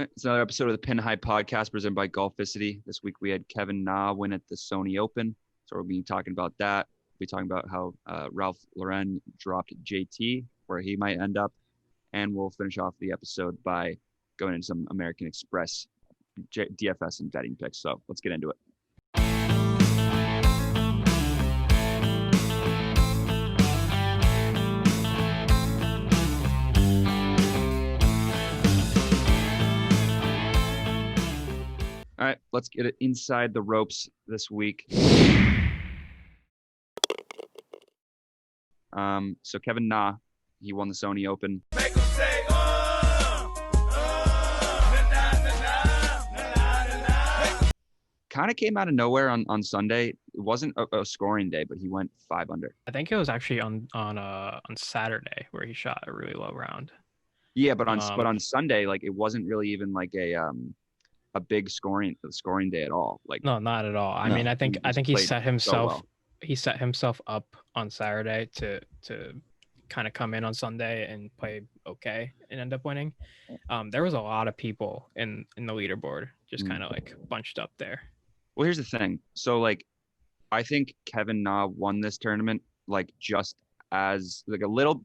It's another episode of the Pin High Podcast presented by Golficity. This week we had Kevin Na win at the Sony Open. So we'll be talking about that. We'll be talking about how Ralph Lauren dropped JT, where he might end up. And we'll finish off the episode by going into some American Express DFS and betting picks. So let's get into it. All right, let's get it inside the ropes this week. So Kevin Na, he won the Sony Open. Make them say, kind of came out of nowhere on Sunday. It wasn't a scoring day, but he went 5 under. I think it was actually on Saturday where he shot a really low round. Yeah, but on Sunday, like it wasn't really even like a big scoring day at all. Like no, not at all. I mean, I think he set himself he set himself up on Saturday to kind of come in on Sunday and play okay and end up winning. There was a lot of people in the leaderboard just kind of like bunched up there. Well, here's the thing. So like I think Kevin Na won this tournament like just as like a little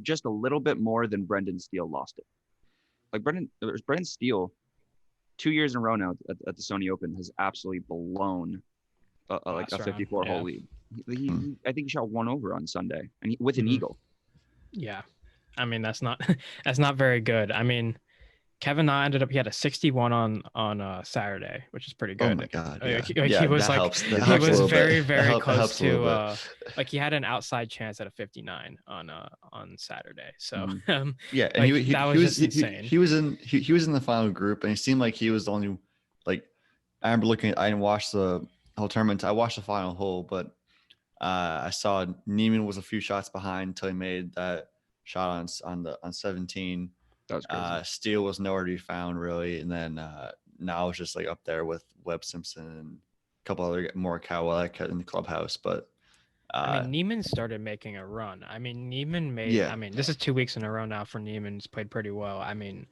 bit more than Brendan Steele lost it. Like Brendan Steele 2 years in a row now at the Sony Open has absolutely blown like a 54-hole lead. I think he shot 1 over on Sunday and with an eagle. Yeah, I mean that's not very good. I mean, Kevin Na he had a 61 on Saturday, which is pretty good. Oh my god! He was like he was very close to like he had an outside chance at a 59 on Saturday. So yeah, and like, that was just insane. He was in the final group, and it seemed like he was the only like. I remember I didn't watch the whole tournament. I watched the final hole, but I saw Niemann was a few shots behind until he made that shot on 17. That was crazy. Steele was nowhere to be found really, and then now it's just like up there with Webb Simpson and a couple other more Kowalik in the clubhouse. But I mean, Niemann started making a run. I mean, Niemann made. Yeah. I mean, this is 2 weeks in a row now for Niemann. He's played pretty well. I mean,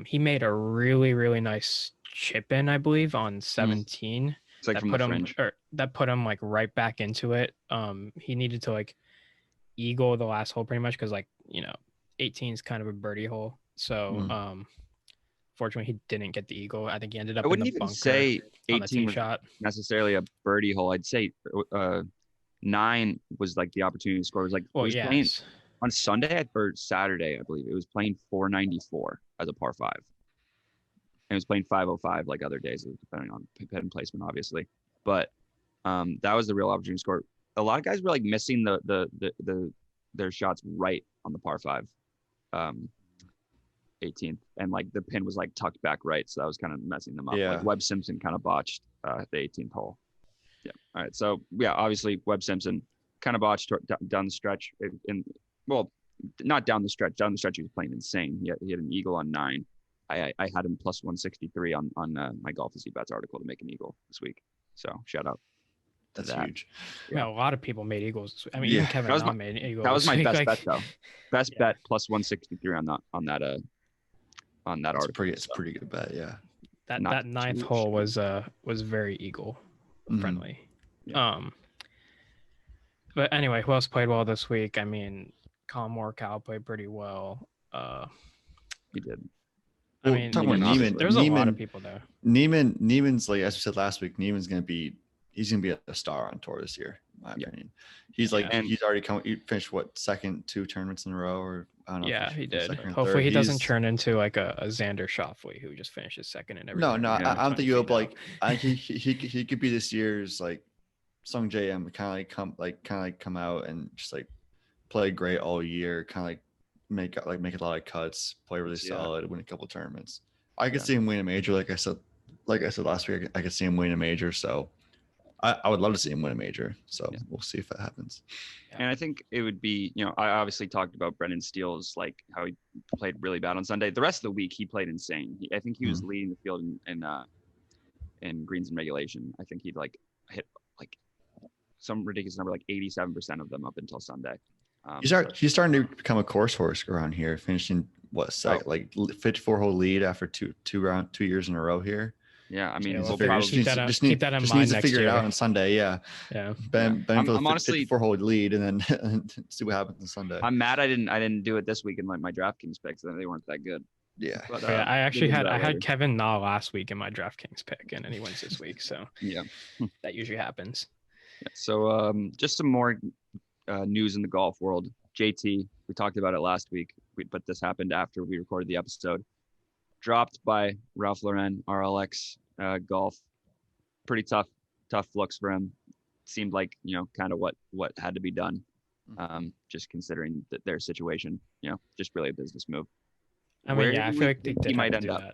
he made a really nice chip in, I believe, on 17. It's like that put him like right back into it. He needed to like eagle the last hole pretty much because 18 is kind of a birdie hole. So fortunately he didn't get the eagle. I think he ended up in the bunker. I wouldn't even say 18 was shot necessarily a birdie hole. I'd say 9 was like the opportunity to score. It was like playing on Sunday or Saturday, I believe. It was playing 494 as a par 5. And it was playing 505 like other days, depending on pin placement, obviously. But that was the real opportunity to score. A lot of guys were like missing their shots right on the par 5. 18th, and like the pin was like tucked back right, so that was kind of messing them up. Like Webb Simpson kind of botched the 18th hole. All right, so obviously Webb Simpson kind of botched down the stretch, not down the stretch. Down the stretch he was playing insane. He had an eagle on 9. I had him plus 163 on my Golficity Bets article to make an eagle this week. So shout out. That's huge. Yeah, a lot of people made eagles. I mean, even Kevin Na made eagles. That was my best bet though. Best bet plus 163 on that article. It's a pretty good bet. Yeah. That 9th hole was very eagle friendly. Yeah. But anyway, who else played well this week? I mean, Colin Morikawa played pretty well. He did. I mean, there's a lot of people there. Niemann's like as we said last week. Niemann's gonna be a star on tour this year, in my opinion. He's he's already he finished second 2 tournaments in a row, or I don't know. Yeah, he did. Hopefully he doesn't turn into like a Xander Schauffele who just finishes second in every. No, I don't think he'll he could be this year's like Sung JM, kind of come out and just like play great all year, kind of like make a lot of cuts, play really solid, win a couple tournaments. I could see him win a major, like I said last week. I could see him win a major, so I would love to see him win a major. So we'll see if that happens. And I think it would be, I obviously talked about Brendan Steele's like how he played really bad on Sunday. The rest of the week he played insane. I think he was leading the field in greens and regulation. I think he'd like hit like some ridiculous number, like 87% of them up until Sunday. He's starting to become a course horse around here, finishing like 54-hole lead after two years in a row here. Yeah, I mean, we'll keep that in mind. Needs to figure it out on Sunday. Yeah. Ben for the 54-hole lead, and then see what happens on Sunday. I'm mad I didn't do it this week in my DraftKings picks. They weren't that good. Yeah. But, I actually had Kevin Na last week in my DraftKings pick, and then he wins this week. So yeah, that usually happens. Yeah, so just some more news in the golf world. JT, we talked about it last week, but this happened after we recorded the episode. Dropped by Ralph Lauren RLX golf. Pretty tough looks for him. Seemed like kind of what had to be done. Just considering their situation, just really a business move. I mean, I feel like he might end up.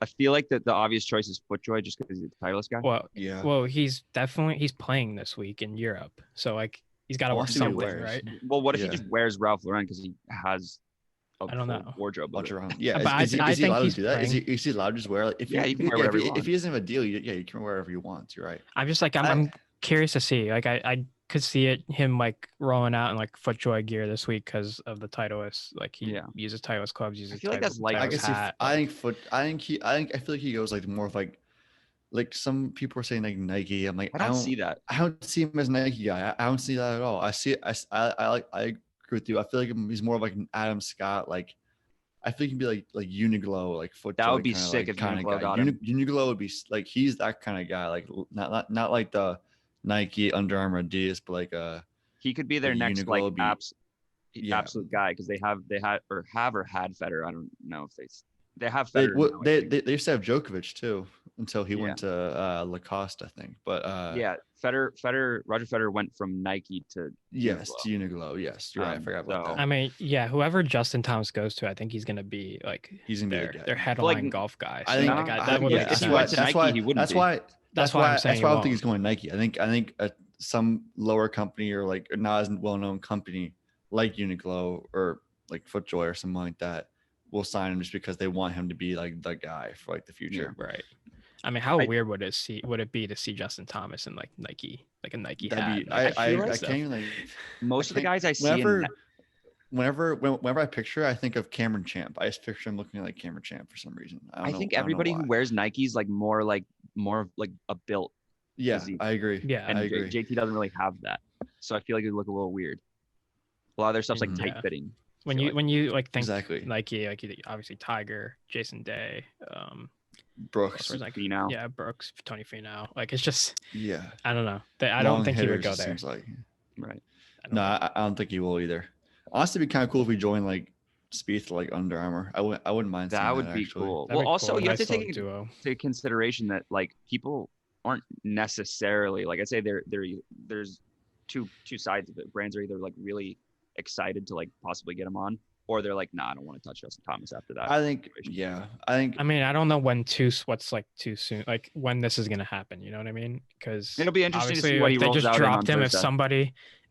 I feel like that the obvious choice is FootJoy just because he's a Titleist guy. Well, yeah. Well, he's playing this week in Europe, so like he's got to wear something, right? Well, what if he just wears Ralph Lauren because he has I don't know. Wardrobe. Yeah, but I think allowed he's to do that? Is he allowed to just wear? If you can wear whatever you want. If he doesn't have a deal, you can wear whatever you want. You're right. I'm just like I'm curious to see. Like I could see him like rolling out in like FootJoy gear this week because of the Titleist. Like he uses Titleist clubs. I feel like that's like I feel like he goes like more of like some people are saying like Nike. I'm like I don't see that. I don't see him as a Nike guy. I don't see that at all. I agree with you. I feel like he's more of like an Adam Scott. Like I think he'd be like Uniqlo, like FootJoy. That would be sick if Uniqlo got him. Uniqlo would be like he's that kind of guy. Like not like the Nike, Under Armour, Adidas, but like he could be their next Uniqlo like absolute guy because they had Federer. I don't know if they have Federer. They used to have Djokovic too until he went to Lacoste, I think. But Roger Federer went from Nike to Uniqlo. Yes, you're right. I forgot about that. I mean, whoever Justin Thomas goes to, I think he's gonna be like their headline golf guy. So That's why I don't think he's going Nike. I think some lower company or like not as well-known company like Uniqlo or like FootJoy or something like that will sign him just because they want him to be like the guy for like the future. Yeah, right. I mean, how weird would it be to see Justin Thomas in like Nike, like a Nike hat? I can't even like most of the guys I see. Whenever I picture, I think of Cameron Champ. I just picture him looking like Cameron Champ for some reason. I think everybody who wears Nikes like more of like a built. Yeah, physique. I agree. Yeah, and I agree. JT doesn't really have that, so I feel like it would look a little weird. A lot of their stuff's like tight fitting. When you like think exactly Nike, like obviously Tiger, Jason Day, Brooks, Finau. Yeah, Brooks, Tony Finau. Like it's just I don't know. I don't think he would go there. Seems like right. I don't think he will either. Honestly, it'd be kind of cool if we join like Spieth like Under Armour. I wouldn't mind. That would be cool. Well, also you have to take into consideration that like people aren't necessarily like I say there's two sides of it. Brands are either like really excited to like possibly get him on, or they're like, nah, I don't want to touch Justin Thomas after that. I mean, I don't know what's like too soon, like when this is gonna happen. You know what I mean? Because it'll be interesting to see what he rolls out. They just dropped him.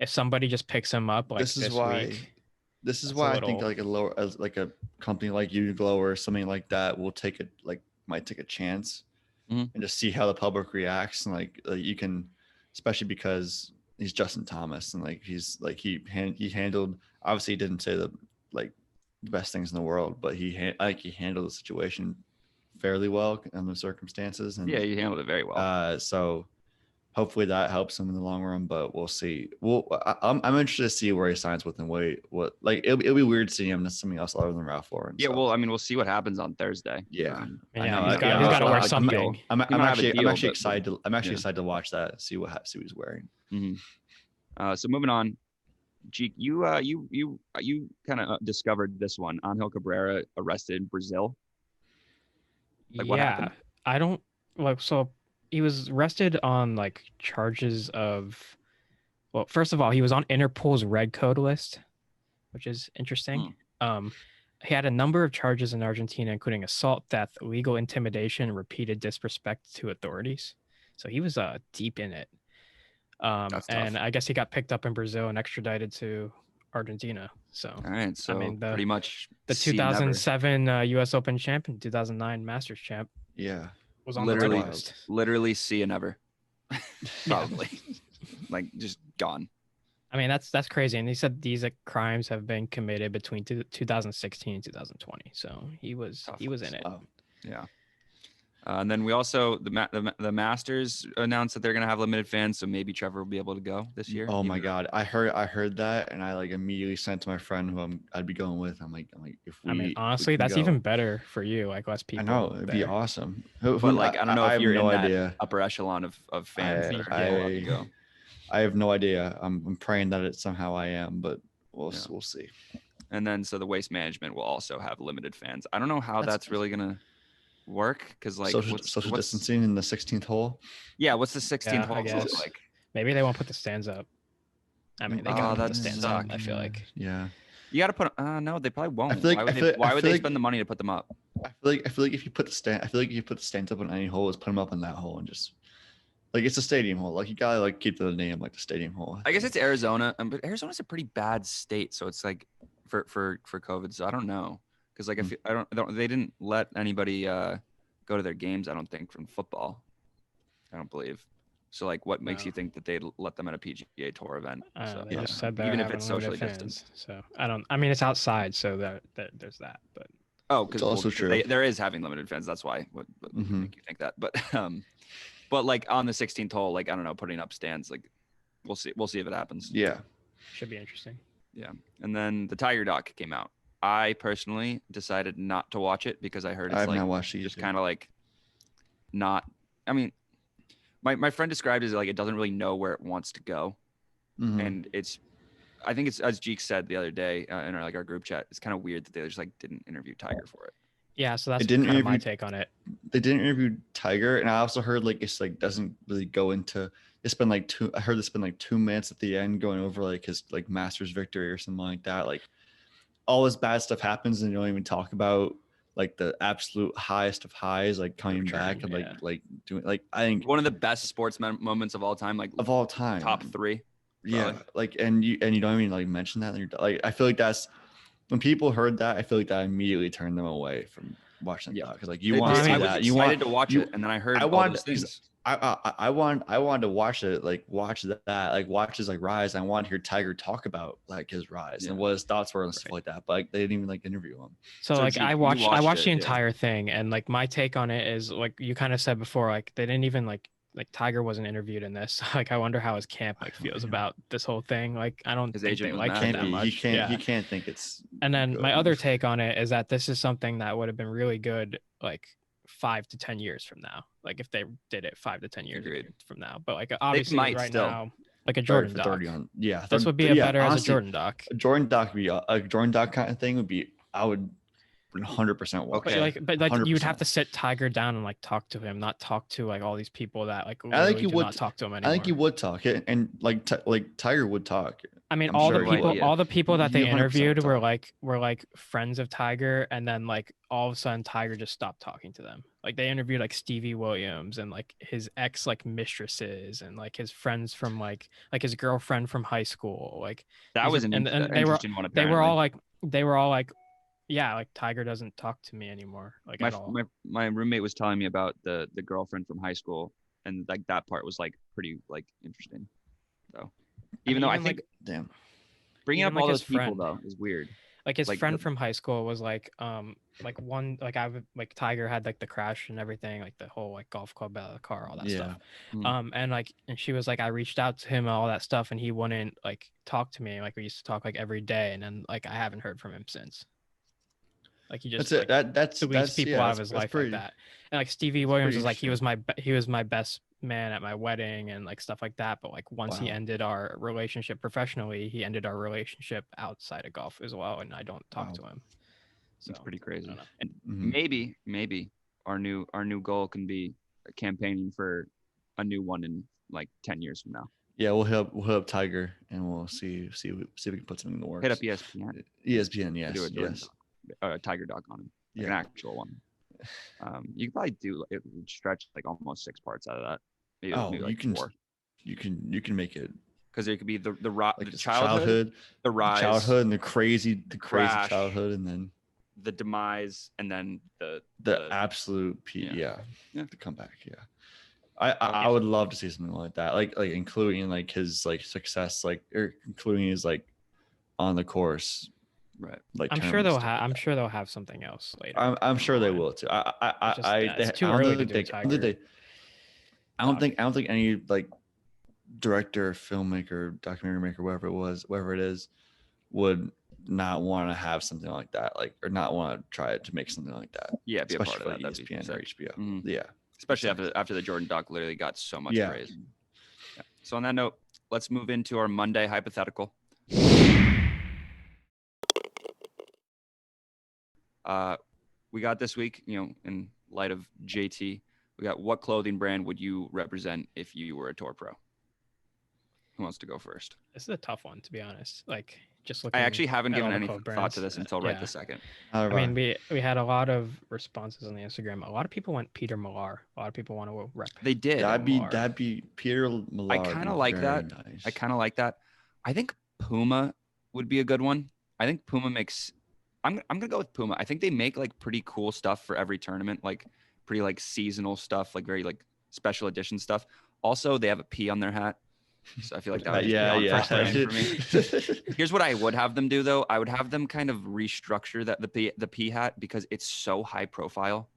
If somebody just picks him up, like this week. This is why I think like a company like Uniqlo or something like that will might take a chance and just see how the public reacts, and like you can, especially because he's Justin Thomas and like he's like he handled, obviously he didn't say the best things in the world, but he handled the situation fairly well under the circumstances, and he handled it very well. So hopefully that helps him in the long run, but we'll see. I'm interested to see where he signs with and what like it'll be weird seeing him as something else other than Ralph Lauren. Yeah, so. Well, I mean, we'll see what happens on Thursday. Yeah, he's got to wear something. I'm actually excited to watch that. See what he's wearing. Mm-hmm. So moving on, Jeek, you kind of discovered this one. Angel Cabrera arrested in Brazil. Like, what happened? I don't like so. He was arrested on like charges of, well, first of all, he was on Interpol's red code list, which is interesting. He had a number of charges in Argentina, including assault, theft, illegal intimidation, and repeated disrespect to authorities. So he was deep in it. And I guess he got picked up in Brazil and extradited to Argentina. So, all right. So I mean, pretty much the 2007 U.S. Open champion, 2009 Masters champ. Yeah. Was on the literally see you never. Probably. Like just gone. I mean, that's crazy. And he said these crimes have been committed between 2016 and 2020. So he was in it. Wow. Yeah. And then we also the Masters announced that they're gonna have limited fans, so maybe Trevor will be able to go this year. Oh my God, I heard that, and I like immediately sent to my friend who I'd be going with. I'm like, if we. I mean, honestly, that's even better for you. Like less people. I know it'd be awesome. But like, I don't know if you're in that upper echelon of fans. I have no idea. I'm praying that it somehow I am, but we'll see. And then so the Waste Management will also have limited fans. I don't know how that's really gonna work because like social distancing in the 16th hole. Yeah, what's the 16th hole look like? Maybe they won't put the stands up. I mean, they got the stands up. I feel like. Yeah. You got to put. No, they probably won't. Why would they spend the money to put them up? I feel like if you put the stands up on any hole, just put them up on that hole and just. Like it's a stadium hole. Like you gotta like keep the name like the stadium hole. I guess it's Arizona, but Arizona's a pretty bad state, so it's like for COVID. So I don't know because like they didn't let anybody go to their games. I don't think from football. I don't believe. So like, what makes you think that they'd let them at a PGA Tour event? So, they just said that even if it's socially distanced. So I mean, it's outside, so that there's that. But because also true. There is having limited fans. That's why what make you think that. But like on the 16th hole, like I don't know, putting up stands, like we'll see if it happens. Yeah, should be interesting. Yeah, and then the Tiger doc came out. I personally decided not to watch it because I heard it's like not watched it just kind of like not. I mean, my friend described it as like it doesn't really know where it wants to go, and I think it's as Jeek said the other day in our group chat. It's kind of weird that they just like didn't interview Tiger for it. Yeah, so that's kind of my take on it. They didn't interview Tiger, and I also heard like it's like doesn't really go into. It's been like I heard it's been like 2 minutes at the end going over like his like Masters victory or something like that. Like all this bad stuff happens, and you don't even talk about like the absolute highest of highs, like coming back and like doing like I think one of the best sports moments of all time, like of all time, top 3. Yeah, probably. Like and you don't even like mention that. And you're like I feel like that's. When people heard that, I feel like that immediately turned them away from watching that because like you want to see that. I was excited to watch it, and then I heard all those things. I wanted to watch it, like watch his like rise. I wanted to hear Tiger talk about like his rise and what his thoughts were and stuff like that. But like, they didn't even like interview him. So like I watched the entire thing, and like my take on it is like you kind of said before, like they didn't even like Tiger wasn't interviewed in this. Like I wonder how his camp like feels about this whole thing. Like I don't think they like it that much. He can't think it's. And then my other take on it is that this is something that would have been really good like 5 to 10 years from now. Like if they did it 5 to 10 years from now. But like obviously right now, like a Jordan doc. This would be better honestly, as a Jordan doc. A Jordan doc would be a Jordan doc kind of thing would be. I would 100% watch. But like you would have to sit Tiger down and like talk to him, not talk to like all these people that like I think you would not talk to him anymore. I think you would talk and like Tiger would talk. I mean, all the people that they interviewed were like friends of Tiger, and then like all of a sudden Tiger just stopped talking to them. Like they interviewed like Stevie Williams and like his ex like mistresses and like his friends from like his girlfriend from high school. Like that was an interesting one. They were all like yeah, like Tiger doesn't talk to me anymore. Like my roommate was telling me about the girlfriend from high school, and like that part was like pretty like interesting. So even though I think damn bringing up all those people though is weird. Like his friend from high school was like one like Tiger had like the crash and everything, like the whole like golf club out of the car, all that stuff. And she was like, I reached out to him and all that stuff, and he wouldn't like talk to me. Like we used to talk like every day, and then like I haven't heard from him since. Like he just deletes people out of his life like that. And like Stevie Williams was like he was my best man at my wedding and like stuff like that. But like once he ended our relationship professionally, he ended our relationship outside of golf as well, and I don't talk to him. So it's pretty crazy. And maybe our new goal can be campaigning for a new one in like 10 years from now. Yeah, we'll hit up Tiger and we'll see if we can put something in the works. Hit up ESPN. ESPN, yes. Do yes. A Tiger doc on him, like an actual one. You could probably do it, stretch like almost 6 parts out of that. Maybe like 4. You can make it because there could be the like childhood, the rise, and the crazy crash, childhood, and then the demise, and then the absolute the comeback. Yeah, I would love to see something like that, like including like his like success, like or including his like on the course, right? Like I'm sure they'll have something else later. I'm sure they will too. It's too early to do Tiger. I don't think any like director, filmmaker, documentary maker, whatever it is, would not want to have something like that, like or not want to try to make something like that. Yeah, be especially a part of that. ESPN or HBO. Mm-hmm. Yeah, especially after the Jordan doc literally got so much praise. Yeah. So on that note, let's move into our Monday hypothetical. We got this week, in light of JT, we got what clothing brand would you represent if you were a tour pro? Who wants to go first? This is a tough one, to be honest. Like, just looking. I actually haven't given any thought to this until right this second. I mean, we had a lot of responses on the Instagram. A lot of people went Peter Millar. A lot of people want to rep. They did. That'd be Peter Millar. I kind of like that. Nice. I kind of like that. I think Puma would be a good one. I think Puma makes. I'm gonna go with Puma. I think they make like pretty cool stuff for every tournament, like pretty like seasonal stuff, like very like special edition stuff. Also, they have a P on their hat, so I feel like that would for me. Here's what I would have them do though. I would have them kind of restructure that the P hat because it's so high profile.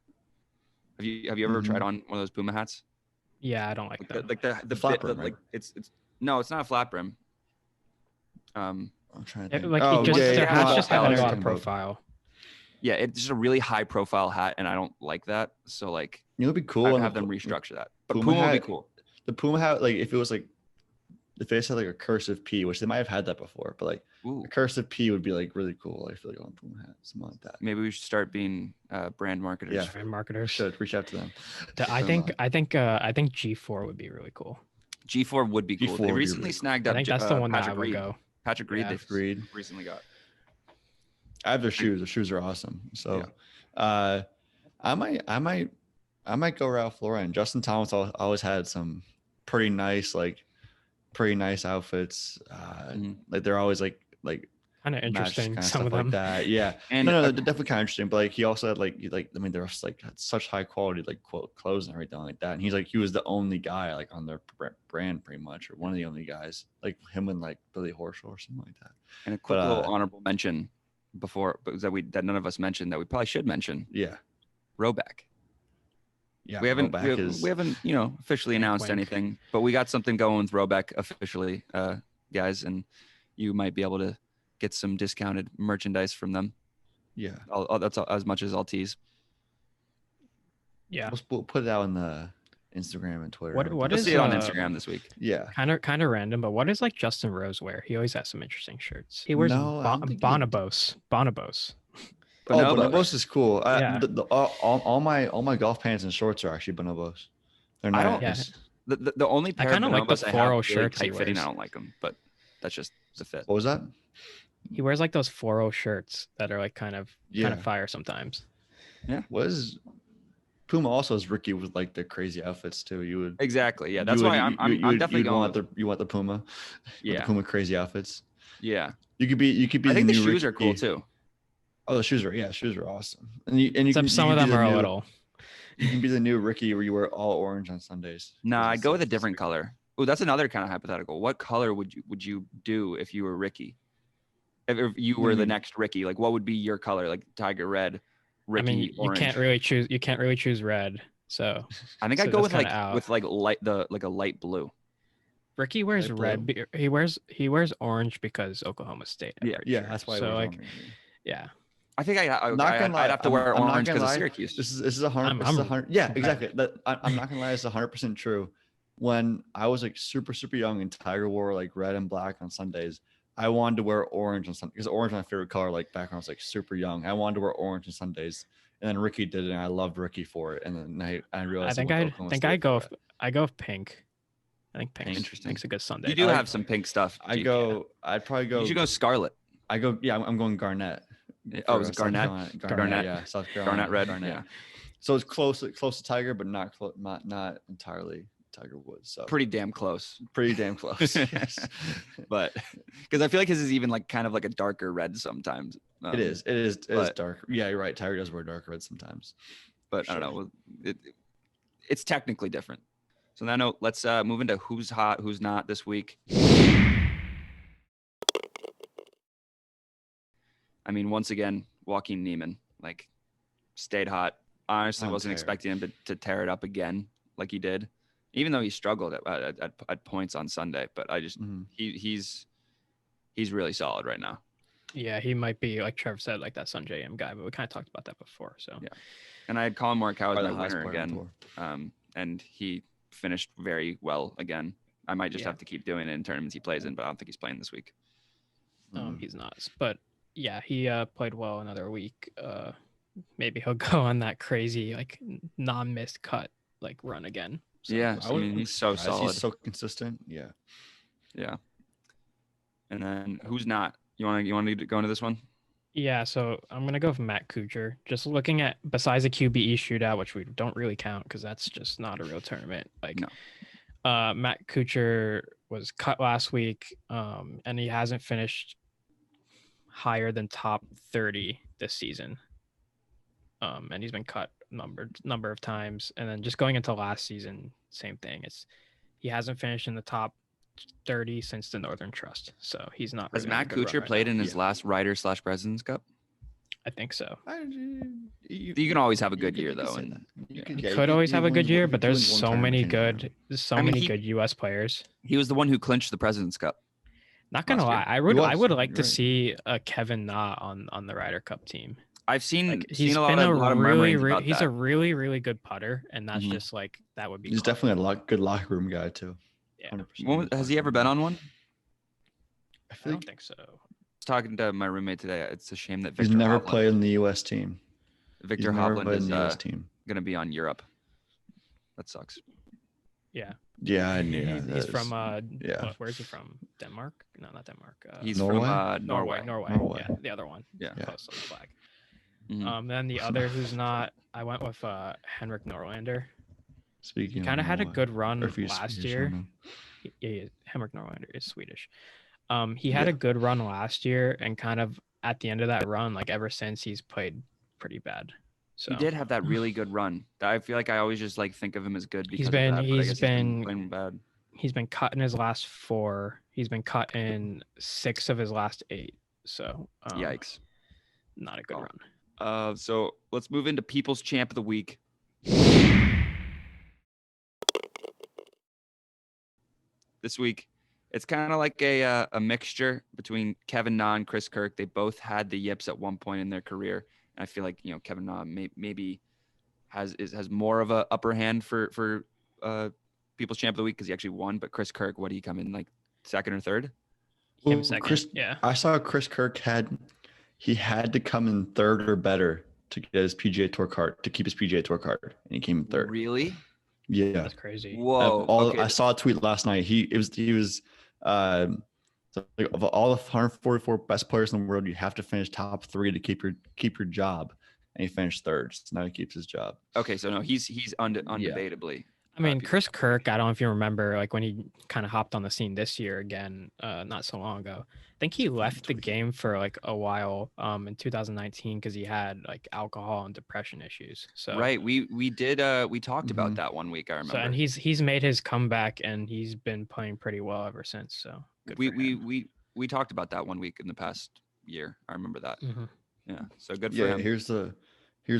Have you ever tried on one of those Puma hats? Yeah, I don't like that. Like the flat brim, like it's no, it's not a flat brim. I'm trying to think. Their hats just have a lot of profile. Yeah, it's just a really high profile hat, and I don't like that. So like, it would be cool to have them restructure that. But Puma would be cool. The Puma hat, like if it was like the face had like a cursive P, which they might have had that before, but like a cursive P would be like really cool. I feel like on Puma hat, something like that. Maybe we should start being brand marketers. Yeah, brand marketers should reach out to them. I think G4 would be really cool. G4 would be cool. They recently snagged up. I think that's the one that I would go. Patrick Reed, they've recently got. I have their shoes. Their shoes are awesome. So, I might go Ralph Lauren. Justin Thomas always had some pretty nice outfits. Like they're always like kind of interesting. Some of them like that. Yeah. And no, they're definitely kind of interesting. But like he also had like I mean, they're like had such high quality like quote clothes and everything like that. And he was the only guy like on their brand pretty much, or one of the only guys, like him and like Billy Horschel or something like that. And a quick little honorable mention that none of us mentioned that we probably should mention. Yeah. Roback. Yeah, we haven't officially announced anything, but we got something going with Roback officially, guys, and you might be able to get some discounted merchandise from them. Yeah, that's as much as I'll tease. Yeah, we'll put it out on the Instagram and Twitter. What is see it on Instagram this week? Yeah, kind of random, but what does like Justin Rose wear? He always has some interesting shirts. He wears Bonobos. Bonobos is cool. Yeah. All my golf pants and shorts are actually Bonobos. They're nice. The only pair of Bonobos like the floral shirts tight fitting. I don't like them, but that's just the fit. What was that? He wears like those floral shirts that are like kind of fire sometimes. Yeah. Puma also is Ricky with like the crazy outfits too. You would exactly. Yeah, that's why I'm definitely going. You want the Puma. Yeah. The Puma crazy outfits. Yeah. You could be. I think the shoes are cool too. Oh, the shoes are awesome. And you some of them are a little. You can be the new Ricky where you wear all orange on Sundays. Nah, I'd go with a different color. Oh, that's another kind of hypothetical. What color would you do if you were Ricky? If you were the next Ricky, like what would be your color? Like Tiger Red, Ricky. I mean, orange. You can't really choose red. So I think I'd go with a light blue. Ricky wears red. He wears orange because Oklahoma State. Yeah, that's why. So like, yeah. I think I'd have to wear orange because of Syracuse. This is 100. Yeah, exactly. I'm not gonna lie. It's 100% true. When I was like super young and Tiger wore like red and black on Sundays, I wanted to wear orange on Sundays because orange is my favorite color. Like back when I was like super young, I wanted to wear orange on Sundays, and then Ricky did it, and I loved Ricky for it. And then I realized. I go with pink. I think pink. Interesting. Pink's a good Sunday. You do have some pink stuff. I'd probably go. You should go scarlet. I'm going garnet. Oh, is it Garnet? Garnet, yeah. South Carolina. Garnet red. Garnet. Yeah. So it's close to Tiger, but not entirely Tiger Woods. So pretty damn close. Yes. But because I feel like his is even like kind of like a darker red sometimes. It is dark. Yeah, you're right. Tiger does wear darker red sometimes. But I don't know. It's technically different. So on that note, let's move into who's hot, who's not this week. I mean, once again, Joaquin Neiman, like, stayed hot. Honestly, wasn't expecting him to tear it up again like he did, even though he struggled at points on Sunday. But I just he's really solid right now. Yeah, he might be, like Trevor said, like that Sun JM guy, but we kind of talked about that before. So yeah, and I had Colin Morikawa as my winner again, and he finished very well again. I might just have to keep doing it in tournaments he plays in, but I don't think he's playing this week. He's not, but yeah, he played well another week. Maybe he'll go on that crazy like non-missed cut like run again. So, yeah, I mean he's so solid. He's so consistent. Yeah. And then who's not? You want to go into this one? Yeah, so I'm gonna go with Matt Kuchar. Just looking at besides the QBE shootout, which we don't really count because that's just not a real tournament. Like, no. Matt Kuchar was cut last week, and he hasn't finished higher than top 30 this season. And he's been cut number of times. And then just going into last season, same thing. He hasn't finished in the top 30 since the Northern Trust. So he's not. Has Matt Kuchar played in his last Ryder/President's Cup? I think so. You can always have a good year though. And you could always have a good year, but there's so many good US players. He was the one who clinched the President's Cup. Not gonna lie, I would like to see a Kevin Na on the Ryder Cup team. I've seen a lot of murmurings about he's that. a really, really good putter, and that's just like that would be. He's definitely a good locker room guy too. Yeah. Has he ever been on one? I don't think so. I was talking to my roommate today. It's a shame that he's never played in the U.S. team. Victor Hovland is going to be on Europe. That sucks. Yeah. Yeah, I knew. He's from where is he from? Denmark? No, not Denmark. He's Norway? From Norway. Yeah, the other one. Yeah. Close on the flag. Then the other who's not, I went with Henrik Norlander. Speaking, he kind of had a good run last year. Henrik Norlander is Swedish. He had a good run last year, and kind of at the end of that run, like ever since, he's played pretty bad. So he did have that really good run. I feel like I always just like think of him as good because he's been playing bad. He's been cut in his last 4. He's been cut in 6 of his last 8. So yikes, not a good run. So let's move into People's Champ of the Week. This week, it's kind of like a mixture between Kevin Na and Chris Kirk. They both had the yips at one point in their career. And I feel like, Kevin Na maybe has more of a upper hand for People's Champ of the Week because he actually won. But Chris Kirk, what did he come in, like second or third? He came second. I saw Chris Kirk had to come in third or better to get his PGA Tour card, to keep his PGA Tour card, and he came in third. Really? Yeah, that's crazy. Whoa! I saw a tweet last night. He was like, of all the 144 best players in the world, you have to finish top 3 to keep your job, and he finished third. So now he keeps his job. Okay, so no, he's undebatably. I mean, Chris Kirk, I don't know if you remember, like when he kind of hopped on the scene this year again, not so long ago. I think he left the game for like a while in 2019 because he had like alcohol and depression issues. So right, we talked about that one week. I remember. So, and he's made his comeback and he's been playing pretty well ever since. So we talked about that one week in the past year. I remember that. Yeah, so good for him. Here's the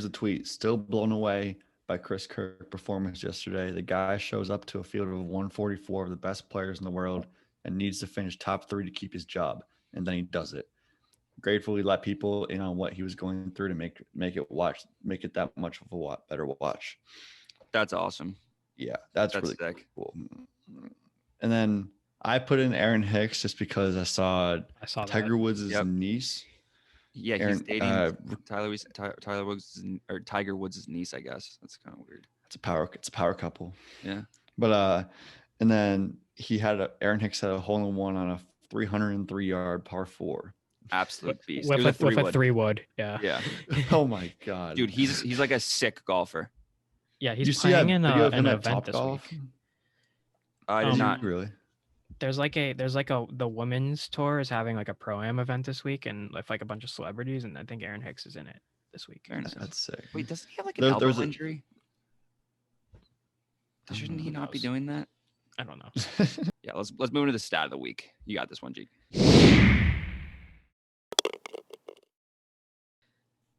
tweet. Still blown away by Chris Kirk performance yesterday. The guy shows up to a field of 144 of the best players in the world and needs to finish top 3 to keep his job, and then he does it. Gratefully let people in on what he was going through to make it that much of a better watch. That's awesome. Yeah, that's really sick. Cool. And then I put in Aaron Hicks just because I saw Tiger Woods' niece. Yeah, he's dating Tiger Woods' niece, I guess. That's kind of weird. It's a power couple. Yeah. But and then Aaron Hicks had a hole-in-one on a 303-yard par 4. Absolute beast. With a 3-wood. Yeah. Yeah. Oh my god. Dude, he's like a sick golfer. Yeah, he's playing in an event this week. I did not really. There's the women's tour is having like a pro-am event this week, and with like a bunch of celebrities, and I think Aaron Hicks is in it this week. That's sick. Wait, doesn't he have like an elbow injury? Shouldn't he not be doing that? I don't know. Yeah, let's move into the stat of the week. You got this one, G.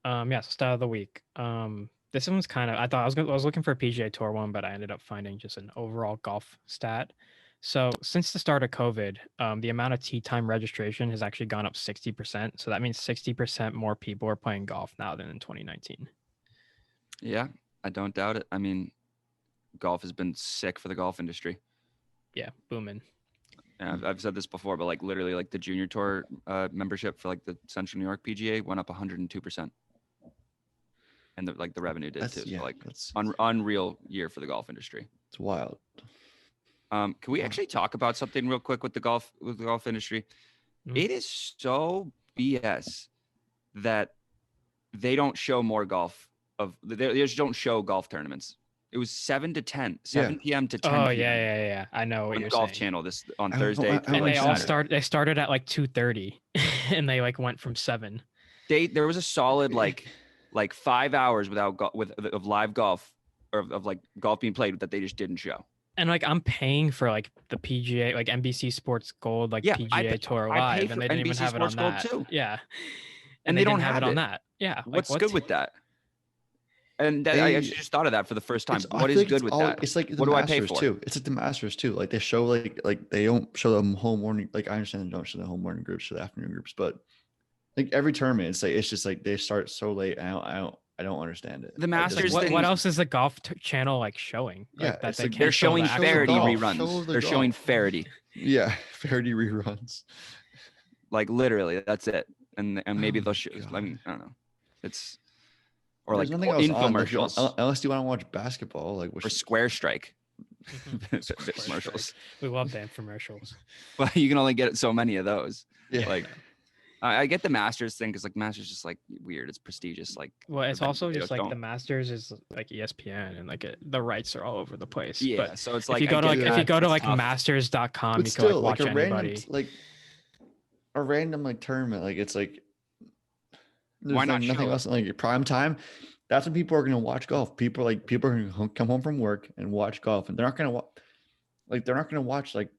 So stat of the week. This one's kind of, I thought I was looking for a PGA Tour one, but I ended up finding just an overall golf stat. So since the start of COVID, the amount of tee time registration has actually gone up 60%. So that means 60% more people are playing golf now than in 2019. Yeah, I don't doubt it. I mean, golf has been sick for the golf industry. Yeah, booming. And I've said this before, but like literally, like the junior tour membership for like the Central New York PGA went up 102%. And the revenue did too. Yeah, so like unreal year for the golf industry. It's wild. Can we actually talk about something real quick with the golf industry? Mm-hmm. It is so BS that they don't show more golf they just don't show golf tournaments. It was 7 to 10, 7 p.m. to 10 p.m. Oh yeah. I know what you're saying. Golf Channel on Thursday. And they started at like 2:30 and they like went from 7. There was a solid like 5 hours of live golf or of like golf being played that they just didn't show. And like I'm paying for like the PGA, like NBC Sports Gold, like PGA Tour Live, and they didn't even have it on that. Too. Yeah, and they don't have it on that. Yeah, what's good with that? And I actually just thought of that for the first time. What is good with that? It's like what do I pay for? Too. It's like the Masters too. Like they show like they don't show them home morning. Like I understand they don't show the home morning groups, show the afternoon groups, but like every tournament, it's just like they start so late. I don't understand it. The Masters. What else is the golf channel like showing? Like, yeah, they're showing Faraday reruns. They're showing Faraday. Yeah, Faraday reruns. Like literally, that's it. And maybe they'll show. I mean, I don't know. It's or like infomercials. Unless you want to watch basketball, like or Square Strike. Commercials. We love the infomercials. But you can only get so many of those. Yeah. Like. I get the Masters thing because like Masters just like weird. It's prestigious. Like well, it's also just like the Masters is like ESPN and like the rights are all over the place. Yeah, but so it's like if you go to like masters.com, you can like watch anybody. A random like tournament, like it's like why not nothing else like prime time. That's when people are going to watch golf. People are going to come home from work and watch golf, and they're not going to watch like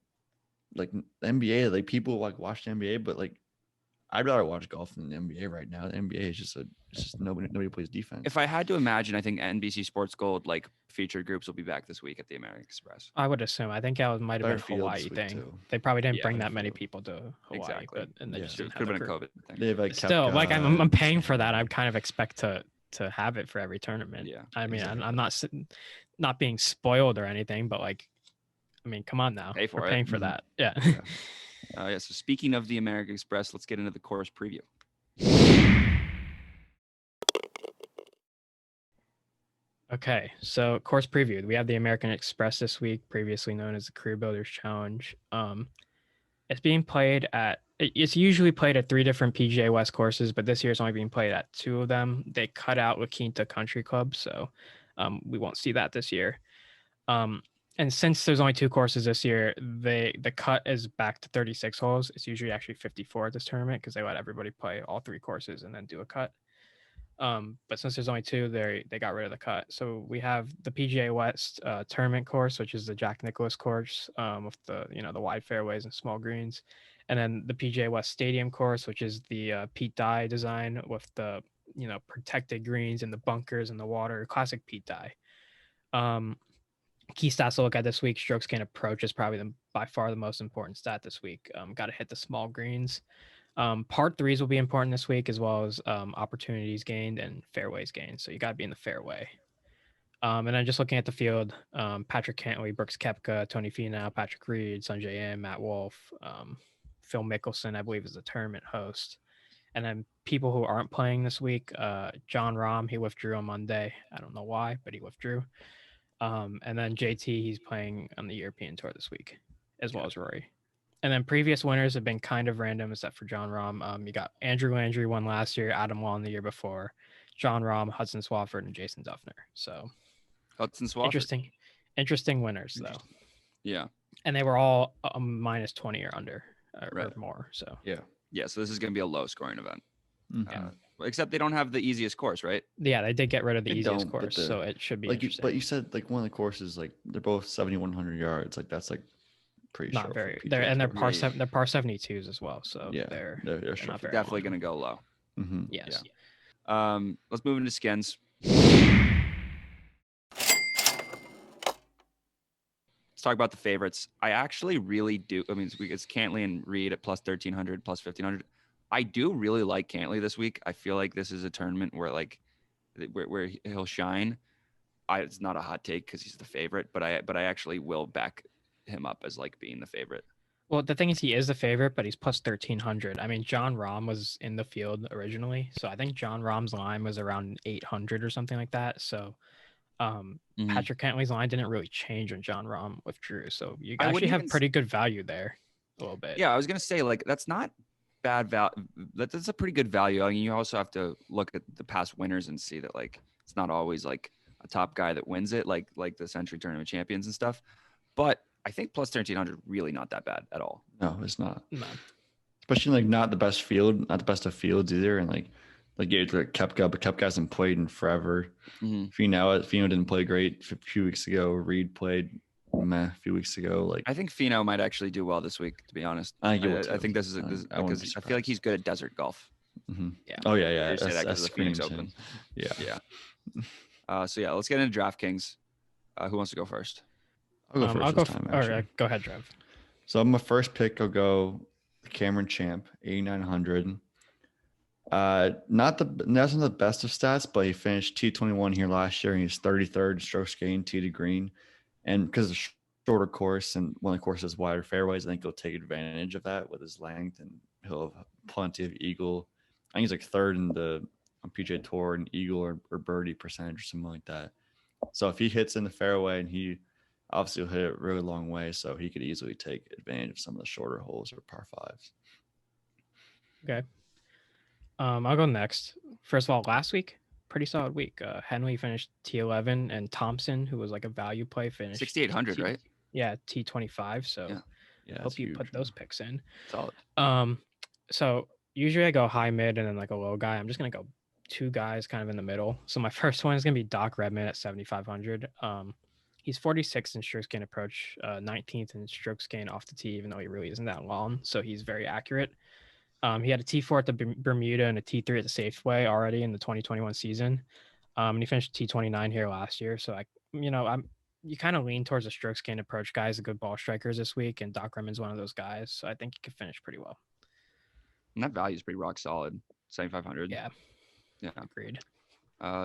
the NBA. Like people like watch the NBA, but like. I'd rather watch golf than the NBA right now. The NBA is just nobody plays defense. If I had to imagine, I think NBC Sports Gold like featured groups will be back this week at the American Express. I would assume. I think that might have been a Hawaii thing. Too. They probably didn't bring that many people to Hawaii. Exactly. And they just could have been a COVID thing. They've like still like I'm paying for that. I kind of expect to have it for every tournament. Yeah. I mean, exactly. I'm not being spoiled or anything, but like, I mean, come on now. We're paying for that. Yeah. So speaking of the American Express, let's get into the course preview. Okay, so course preview. We have the American Express this week, previously known as the Career Builders Challenge. It's being played it's usually played at 3 different PGA West courses, but this year it's only being played at 2 of them. They cut out La Quinta Country Club, so we won't see that this year. And since there's only 2 courses this year, the cut is back to 36 holes. It's usually actually 54 at this tournament because they let everybody play all 3 courses and then do a cut. But since there's only 2, they got rid of the cut. So we have the PGA West tournament course, which is the Jack Nicklaus course with the the wide fairways and small greens, and then the PGA West Stadium course, which is the Pete Dye design with the protected greens and the bunkers and the water, classic Pete Dye. Key stats to look at this week: strokes gained approach is probably by far the most important stat this week. Got to hit the small greens. Part 3s will be important this week, as well as opportunities gained and fairways gained. So you got to be in the fairway. And then just looking at the field, Patrick Cantley, Brooks Koepka, Tony Finau, Patrick Reed, Sungjae Im, Matt Wolff, Phil Mickelson, I believe, is the tournament host. And then people who aren't playing this week, John Rahm, he withdrew on Monday. I don't know why, but he withdrew. And then JT, he's playing on the European Tour this week, as well as Rory. And then previous winners have been kind of random, except for John Rahm. You got Andrew Landry won last year, Adam Long the year before, John Rahm, Hudson Swafford, and Jason Duffner. So Hudson Swafford. Interesting winners, though. Yeah. And they were all minus 20 or under or more. So yeah. So this is going to be a low scoring event. Mm-hmm. Except they don't have the easiest course, right? Yeah, they did get rid of the easiest course, so it should be interesting. But you said like one of the courses, like they're both 7,100 yards. Like that's like pretty not short. Very. They're par 72s as well. So yeah, they're not very definitely going to go low. Mm-hmm. Yes. Yeah. Let's move into skins. Let's talk about the favorites. I actually really do. I mean, it's Cantley and Reed at plus 1,300, plus 1,500. I do really like Cantley this week. I feel like this is a tournament where where he'll shine. It's not a hot take because he's the favorite, but I actually will back him up as like being the favorite. Well, the thing is, he is the favorite, but he's plus 1,300. I mean, John Rahm was in the field originally, so I think John Rahm's line was around 800 or something like that. So Patrick Cantley's line didn't really change when John Rahm withdrew. So you actually have pretty good value there a little bit. Yeah, I was going to say, like, that's not bad value. That's a pretty good value. I mean, you also have to look at the past winners and see that, like, it's not always, like, a top guy that wins it, like the Century Tournament champions and stuff. But I think plus 1,300 really not that bad at all. No, it's not. No. Especially, like, not the best field, not the best of fields either. And, like Koepka, but Koepka hasn't played in forever. Mm-hmm. Finau didn't play great a few weeks ago. Reed played a few weeks ago. Like, I think Finau might actually do well this week, to be honest. I think this is because I feel like he's good at desert golf. Mm-hmm. Yeah. Oh yeah. That's the Phoenix Open. Yeah. So yeah, let's get into DraftKings. Who wants to go first? I'll go first. I'll go. All right, go ahead, Trev. So my first pick, I'll go Cameron Champ, 8,900. Not the best of stats, but he finished T21 here last year, and he's 33rd strokes gained tee to green. And because of shorter course and one of the courses wider fairways, I think he'll take advantage of that with his length, and he'll have plenty of eagle. I think he's like third in the on PGA Tour in eagle or birdie percentage or something like that. So if he hits in the fairway, and he obviously will hit it a really long way, so he could easily take advantage of some of the shorter holes or par fives. Okay. I'll go next. First of all, last week, pretty solid week. Henley finished T11, and Thompson, who was like a value play, finished 6,800, right? Yeah, T25. So hope you put those picks in. Solid. So usually I go high, mid, and then like a low guy. I'm just gonna go two guys kind of in the middle. So my first one is gonna be Doc Redman at 7,500. He's 46th in strokes gain approach, 19th in strokes gain off the tee, even though he really isn't that long. So he's very accurate. He had a T4 at the Bermuda and a T3 at the Safeway already in the 2021 season. And he finished T29 here last year. So you kind of lean towards the strokes gain approach guys, the good ball strikers this week, and Doc Redman's one of those guys. So I think he could finish pretty well. And that value is pretty rock solid, 7,500. Yeah, agreed.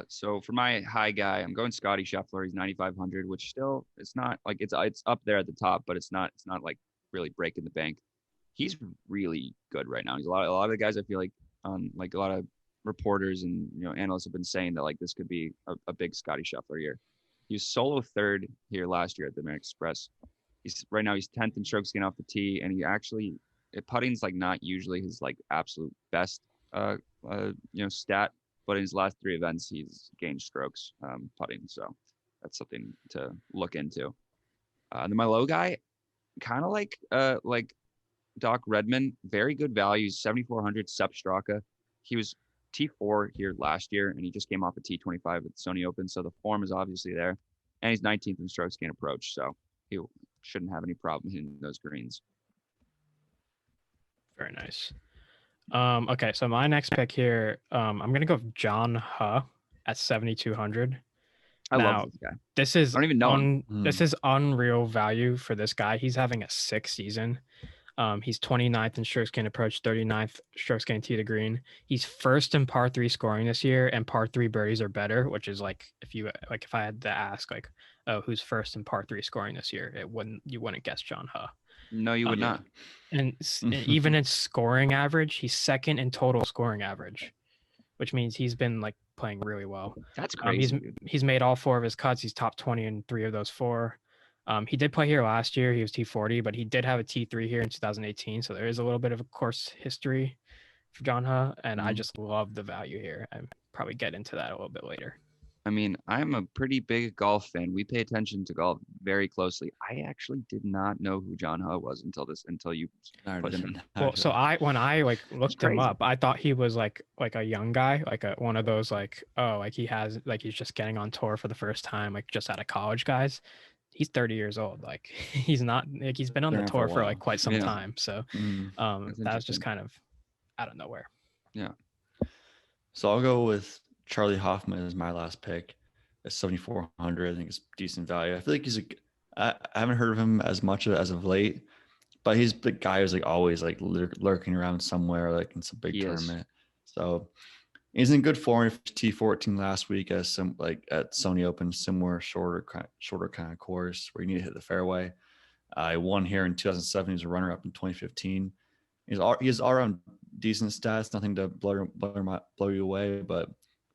So for my high guy, I'm going Scotty Scheffler. He's 9,500, which still it's not like it's up there at the top, but it's not like really breaking the bank. He's really good right now. He's a lot of the guys I feel like like a lot of reporters and analysts have been saying that like this could be a big Scotty Scheffler year. He was solo third here last year at the American Express. He's 10th in strokes gain off the tee, and he actually putting's like not usually his like absolute best stat, but in his last three events he's gained strokes putting, so that's something to look into. And then my low guy, kind of like Doc Redman, very good values, 7,400 Sepp Straka. He was T4 here last year, and he just came off a T25 at the Sony Open, so the form is obviously there. And he's 19th in strokes gain approach, so he shouldn't have any problem hitting those greens. Very nice. Okay, so my next pick here, I'm gonna go with John Huh at 7,200. I love this guy. This is I don't even know him. This is unreal value for this guy. He's having a sick season. He's 29th in strokes gain approach, 39th strokes gain tee to green. He's first in par 3 scoring this year, and par 3 birdies are better, which is like if I had to ask who's first in par 3 scoring this year, you wouldn't guess John Huh. No, you would not. And even in scoring average, he's second in total scoring average, which means he's been like playing really well. That's crazy. He's made all 4 of his cuts. He's top 20 in 3 of those 4. He did play here last year. He was T40, but he did have a T3 here in 2018. So there is a little bit of a course history for John Huh, and I just love the value here. I'll probably get into that a little bit later. I mean, I'm a pretty big golf fan. We pay attention to golf very closely. I actually did not know who John Huh was until you put him in. Well, so when I like looked him up, I thought he was like a young guy, like one of those like, oh, like he's just getting on tour for the first time, like just out of college guys. He's 30 years old. Like he's not like he's been on the tour for like quite some time. So that was just kind of out of nowhere. Yeah. So I'll go with Charlie Hoffman as my last pick at 7,400. I think it's decent value. I feel like I haven't heard of him as much as of late, but he's the guy who's like always like lurking around somewhere, like in some big tournament. So he's in good form. T14 last week as some like at Sony Open, similar shorter kind of course where you need to hit the fairway. I won here in 2007. He was a runner up in 2015. He has all around decent stats, nothing to blow you away, but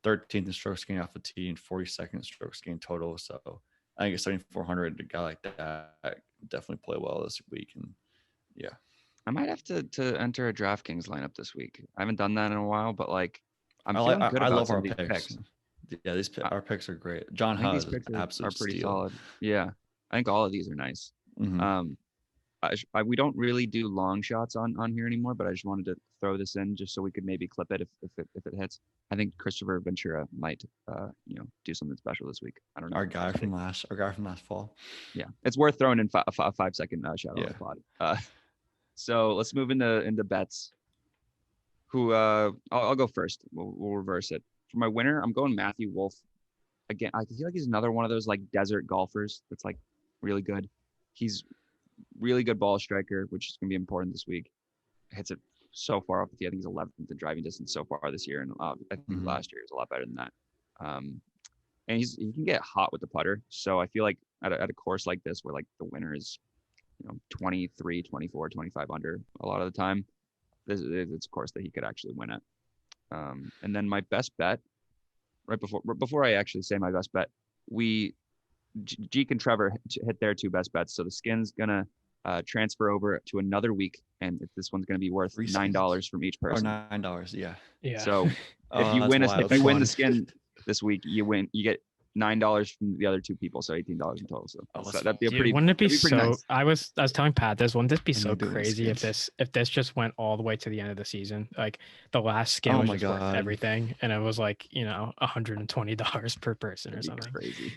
13th in strokes gained off the tee and 42nd strokes gained total. So I think at 7,400, a guy like that definitely play well this week. And yeah, I might have to enter a DraftKings lineup this week. I haven't done that in a while, but like I love our picks. Yeah, our picks are great. John Huh is absolutely pretty solid. Yeah, I think all of these are nice. Mm-hmm. We don't really do long shots on here anymore, but I just wanted to throw this in just so we could maybe clip it if it hits. I think Christopher Ventura might do something special this week. I don't know. Our guy from last fall. Yeah, it's worth throwing in a 5-second shot on the pod. So let's move into bets. I'll go first. We'll reverse it. For my winner, I'm going Matthew Wolff. Again, I feel like he's another one of those like desert golfers that's like really good. He's really good ball striker, which is going to be important this week. Hits it so far off the tee. I think he's 11th in driving distance so far this year, and I think last year was a lot better than that. And he can get hot with the putter. So I feel like at a course like this, where like the winner is, 23, 24, 25 under a lot of the time, it's a course that he could actually win at. And then my best bet, right before I actually say my best bet, Jeek and Trevor hit their two best bets. So the skin's gonna transfer over to another week, and this one's gonna be worth $9 from each person. $9, yeah. So if you win the skin this week, you win. You get $9 from the other two people, so $18 in total. So that'd be a pretty. Wouldn't it be so? Nice. I was telling Pat this. Wouldn't this be so crazy if this just went all the way to the end of the season? Like the last skin was just worth everything, and it was like $120 per person or something. Crazy.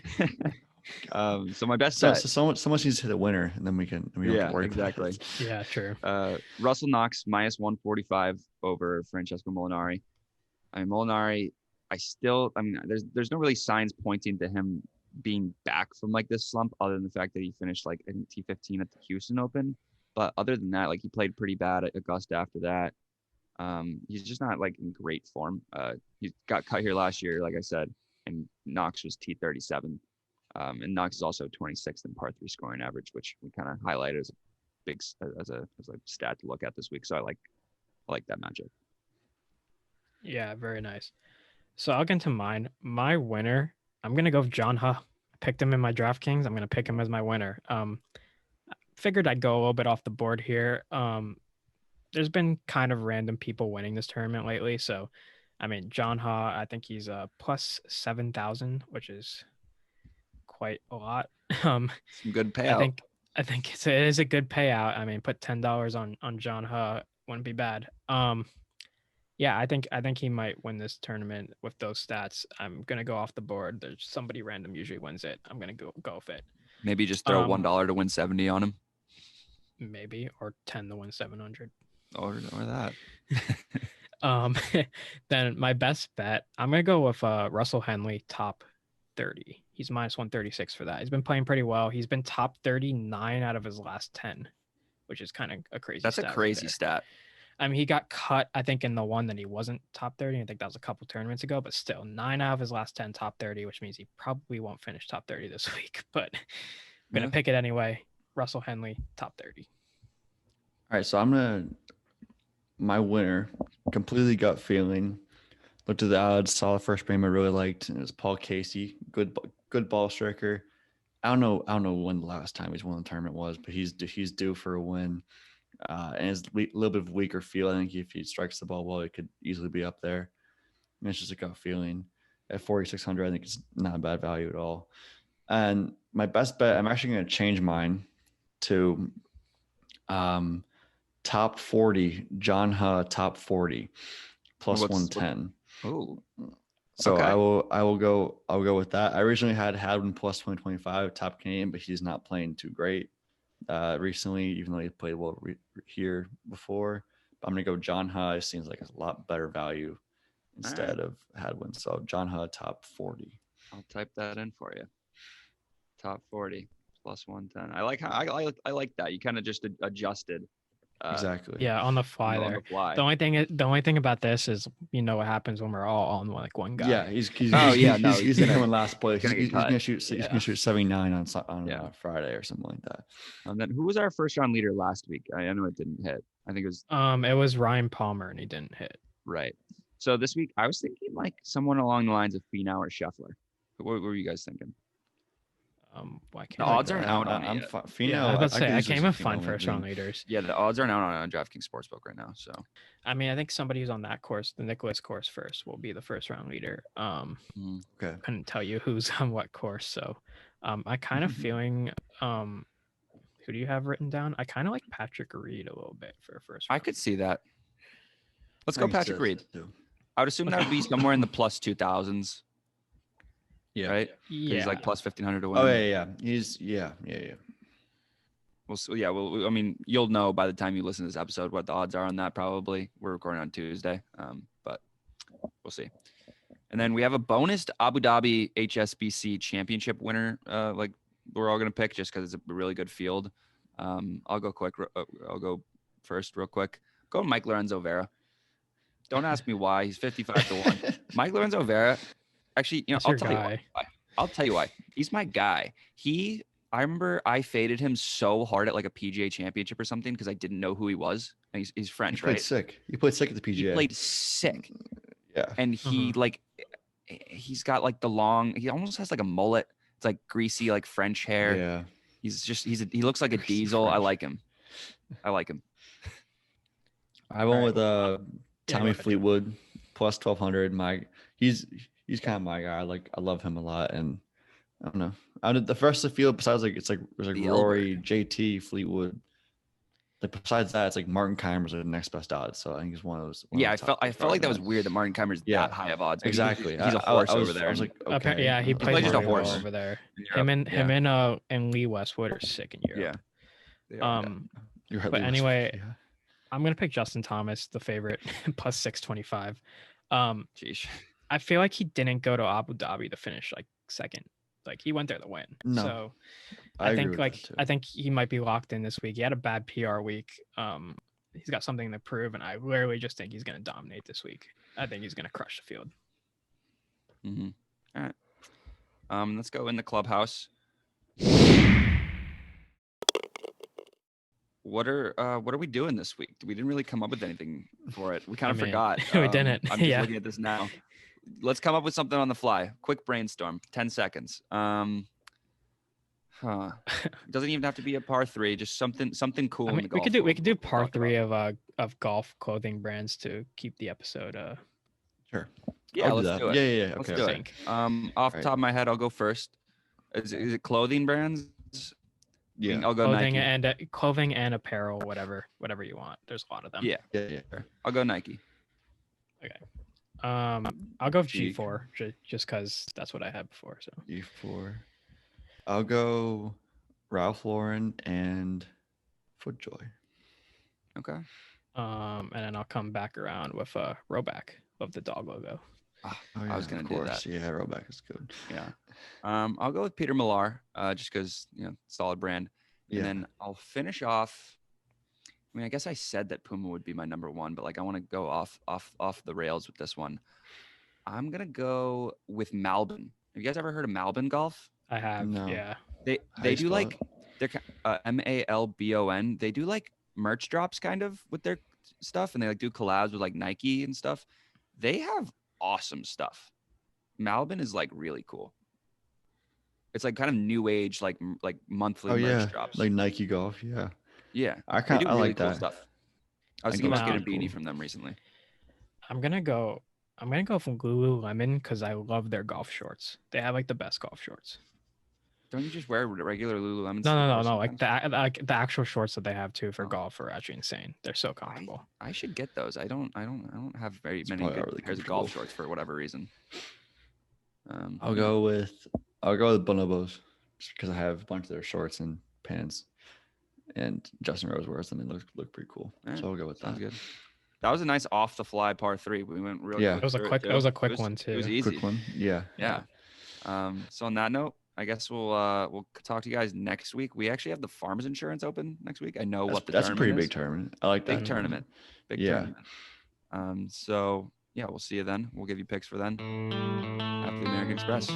So my best bet. So much needs to hit a winner, and then we don't have to worry exactly. About it. Yeah, true. Russell Knox -145 over Francesco Molinari. I mean, Molinari. There's no really signs pointing to him being back from like this slump, other than the fact that he finished like in T15 at the Houston Open. But other than that, like he played pretty bad at Augusta after that. He's just not like in great form. He got cut here last year, like I said, and Knox was T37. And Knox is also 26th in par 3 scoring average, which we kind of highlighted as a big as a stat to look at this week. So I like that matchup. Yeah, very nice. So I'll get into mine. My winner, I'm gonna go with John Huh. I picked him in my DraftKings. I'm gonna pick him as my winner. Figured I'd go a little bit off the board here. There's been kind of random people winning this tournament lately. So, I mean, John Huh, I think he's plus 7,000, which is quite a lot. Some good payout. I think it is a good payout. I mean, put $10 on John Huh wouldn't be bad. Yeah, I think he might win this tournament with those stats. I'm gonna go off the board. There's somebody random usually wins it. I'm gonna go with it. Maybe just throw $1 to win 70 on him. Maybe, or 10 to win 700. Or that. Then my best bet, I'm gonna go with Russell Henley top 30. He's -136 for that. He's been playing pretty well. He's been top 39 out of his last 10, which is kind of a crazy. That's a crazy stat. I mean, he got cut, I think, in the one that he wasn't top 30. I think that was a couple tournaments ago, but still 9 out of his last 10 top 30, which means he probably won't finish top 30 this week, but I'm going to pick it anyway. Russell Henley, top 30. All right. So my winner, completely gut feeling, looked at the odds, saw the first name I really liked, and it was Paul Casey. Good ball striker. I don't know when the last time he's won the tournament was, but he's due for a win. And it's a little bit of a weaker feel. I think if he strikes the ball well, it could easily be up there. And it's just a gut feeling. at 4,600. I think it's not a bad value at all. And my best bet, I'm actually going to change mine to top 40, John Ha top 40 plus 110. Oh, so okay. I'll go with that. I originally had Hadwin plus 2025 top Canadian, but he's not playing too great recently, even though he played well here before. But I'm gonna go John Ha. It seems like a lot better value instead of Hadwin. So John Ha top 40. I'll type that in for you. Top 40 plus 110. I like how I like that. You kind of just adjusted. Exactly. Yeah, on the fly there. The only thing about this is what happens when we're all on like one guy. Yeah, he's gonna come in last place. He's gonna shoot 79 on Friday or something like that. And then who was our first round leader last week? I know it didn't hit. I think it was Ryan Palmer and he didn't hit. Right. So this week I was thinking like someone along the lines of Finau or Scheffler. What were you guys thinking? The odds aren't out on it. I was about to say I came with fun first round leaders. Yeah, the odds aren't out on Draftkings Sportsbook right now. So I mean, I think somebody who's on that course, the Nicholas course first, will be the first round leader. Okay. Couldn't tell you who's on what course, so I kind of feeling who do you have written down? I kind of like Patrick Reed a little bit for a first round. I could see that. Let's go Patrick Reed. I would assume that would be somewhere in the plus 2000s. Yeah. Right. Yeah. He's like plus 1,500 to win. Oh yeah. He's yeah. Well, I mean, you'll know by the time you listen to this episode what the odds are on that. Probably we're recording on Tuesday, but we'll see. And then we have a bonus Abu Dhabi HSBC Championship winner. Like we're all gonna pick just because it's a really good field. I'll go quick. I'll go first, real quick. Go Mike Lorenzo Vera. Don't ask me why. He's 55 to 1. Mike Lorenzo Vera. Actually, I'll tell you why. He's my guy. I remember I faded him so hard at like a PGA championship or something because I didn't know who he was. And he's French, right? He played sick at the PGA. He played sick. Yeah. And he's got like he almost has like a mullet. It's like greasy, like French hair. Yeah. He looks like a diesel. French. I like him. I went with Tommy Fleetwood plus 1,200. He's kind of my guy. I love him a lot, and I don't know. The rest of the field, besides there's like Rory, JT, Fleetwood. Like besides that, it's like Martin Keimer's are the next best odds. So I think he's one of those. I felt like that was weird that Martin Keimer's that high of odds. Exactly. He's a horse over there. I was like, okay. Yeah, he plays just a horse over there. Him and Lee Westwood are sick in Europe. Yeah. You're right, but anyway, I'm gonna pick Justin Thomas, the favorite, plus 625. Jeez. I feel like he didn't go to Abu Dhabi to finish like second. Like he went there to win. No, so I think he might be locked in this week. He had a bad PR week. He's got something to prove, and I literally just think he's going to dominate this week. I think he's going to crush the field. Mm-hmm. All right. Let's go in the clubhouse. What are we doing this week? We didn't really come up with anything for it. We kind of forgot. We didn't. I'm just looking at this now. Let's come up with something on the fly. Quick brainstorm. 10 seconds. Doesn't even have to be a par 3. Just something cool. I mean, we could do par 3 of golf clothing brands to keep the episode. Sure. Yeah, let's do it. Yeah. Let's okay. do it. Off the top of my head, I'll go first. Is it clothing brands? Yeah, I'll go clothing Nike. Clothing and apparel, whatever you want. There's a lot of them. Yeah. I'll go Nike. Okay. I'll go G4 just because that's what I had before. So G4. I'll go Ralph Lauren and FootJoy. Okay. And then I'll come back around with Roback of the dog logo. I was gonna do that. Yeah, Roback is good. Yeah. I'll go with Peter Millar, just because solid brand. And then I'll finish off. I mean, I guess I said that Puma would be my number 1, but like I want to go off the rails with this one. I'm gonna go with Malbon. Have you guys ever heard of Malbon Golf? I have. No. Yeah. They do like they're Malbon. They do like merch drops kind of with their stuff, and they like do collabs with like Nike and stuff. They have awesome stuff. Malbon is like really cool. It's like kind of new age, like monthly merch drops. Like Nike Golf. Yeah. Yeah, I like cool that stuff. I was thinking about getting a beanie from them recently. I'm gonna go I'm gonna go from Lululemon because I love their golf shorts. They have like the best golf shorts. Don't you just wear regular Lululemon? No. Like the actual shorts that they have too for golf are actually insane. They're so comfortable. I should get those. I don't have very many good pairs of golf shorts for whatever reason. I'll go with Bonobos just because I have a bunch of their shorts and pants, and Justin Rose wears them and look pretty cool. So I'll go with that. Sounds good. That was a nice off the fly par 3. We went really It was a quick one too. It was easy. Quick one. Yeah. So on that note, I guess we'll talk to you guys next week. We actually have the Farmers Insurance Open next week. I know that's a pretty big tournament. I like that. Big tournament. So yeah, we'll see you then. We'll give you picks for then after the American Express.